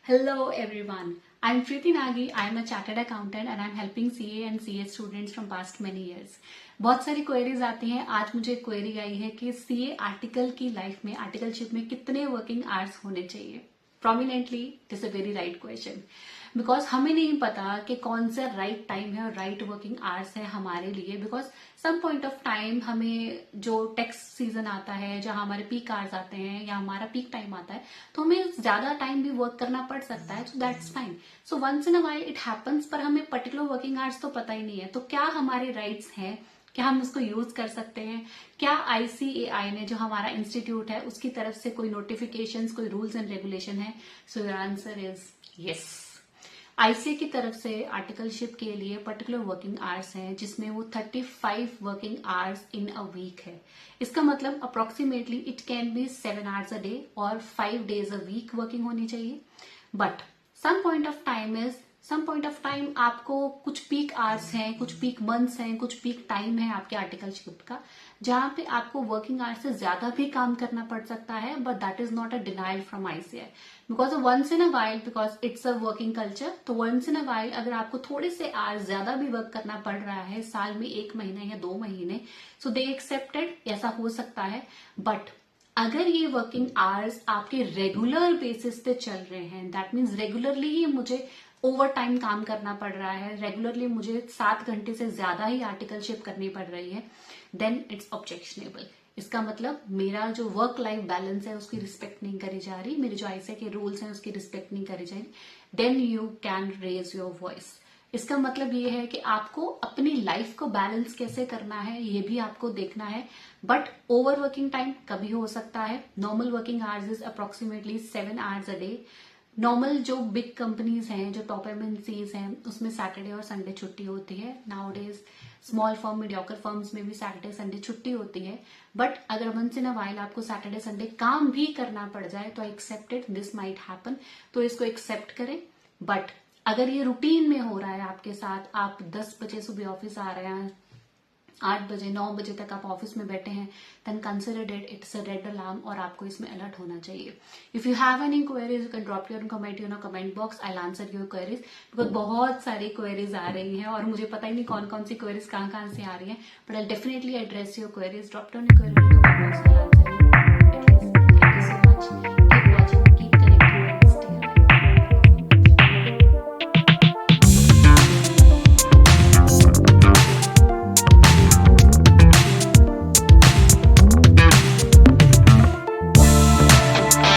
Hello everyone. I'm Preeti Nagi. I'm a chartered accountant and I'm helping CA and CA students from past many years. बहुत सारी queries आती हैं. आज मुझे query आई है कि सीए आर्टिकल की लाइफ में आर्टिकलशिप में कितने वर्किंग आवर्स होने चाहिए. Prominently it is a very right question because हमें नहीं पता कि कौन सा राइट टाइम है और राइट वर्किंग आवर्स है हमारे लिए. Because some point of time हमें जो टैक्स सीजन आता है, जहां हमारे पीक आवर्स आते हैं या हमारा पीक टाइम आता है, तो हमें ज्यादा टाइम भी वर्क करना पड़ सकता है. So that's fine. So once in a while it happens, पर हमें पर्टिकुलर वर्किंग आवर्स तो पता ही नहीं है. तो क्या हमारे राइट्स हैं? क्या हम उसको यूज कर सकते हैं? क्या आईसीएआई ने, जो हमारा इंस्टीट्यूट है, उसकी तरफ से कोई नोटिफिकेशंस, कोई रूल्स एंड रेगुलेशन है? So your answer is yes. ICA की तरफ से आर्टिकलशिप के लिए पर्टिकुलर वर्किंग आवर्स हैं, जिसमें वो 35 working hours in a week है. इसका मतलब approximately it can be 7 hours a day और 5 डेज अ वीक वर्किंग होनी चाहिए. But some point of time आपको कुछ पीक आवर्स हैं, कुछ पीक मंथ्स हैं, कुछ पीक टाइम है आपके आर्टिकलशिप का, जहां पे आपको वर्किंग आवर्स से ज्यादा भी काम करना पड़ सकता है. But that is not a denial from ICI because once in a while, because it's a working culture. तो वंस इन अ वाइल अगर आपको थोड़े से आवर्स ज्यादा भी वर्क करना पड़ रहा है, साल में 1 महीने या 2 महीने, सो दे एक्सेप्टेड, ऐसा हो सकता है. बट अगर ये वर्किंग आवर्स आपके रेगुलर बेसिस पे चल रहे हैं, दैट मीन्स रेगुलरली ही मुझे ओवर टाइम काम करना पड़ रहा है, रेगुलरली मुझे 7 घंटे से ज्यादा ही आर्टिकलशिप करनी पड़ रही है, देन इट्स ऑब्जेक्शनेबल. इसका मतलब मेरा जो वर्क लाइफ बैलेंस है उसकी रिस्पेक्ट नहीं करी जा रही, मेरे जो आईसीए के रूल्स हैं उसकी रिस्पेक्ट नहीं करी जा रही, then you can raise your voice. इसका मतलब ये है कि आपको अपनी लाइफ को बैलेंस कैसे करना है ये भी आपको देखना है. बट ओवर वर्किंग टाइम कभी हो सकता है. Normal working hours is approximately 7 hours a day. Normal जो बिग कंपनीज हैं, जो टॉप एमएनसीज हैं, उसमें सैटरडे और संडे छुट्टी होती है. Now days small firm, mediocre firms में भी सैटरडे संडे छुट्टी होती है. बट अगर वंस इन अ वाइल आपको सैटरडे संडे काम भी करना पड़ जाए तो एक्सेप्टेड, दिस माइट हैपन, तो इसको एक्सेप्ट करें. बट अगर ये रूटीन में हो रहा है आपके साथ, आप 10 बजे सुबह ऑफिस आ रहे हैं, 8 बजे 9 बजे तक आप ऑफिस में बैठे हैं, then consider it's a red alarm और आपको इसमें अलर्ट होना चाहिए. If you have any queries you can drop your comment in comment box. I answer your queries because बहुत सारी क्वेरीज आ रही हैं और मुझे पता ही नहीं कौन कौन सी क्वेरीज कहाँ से आ रही हैं. But I definitely address your queries. Drop down your query in comment box. I answer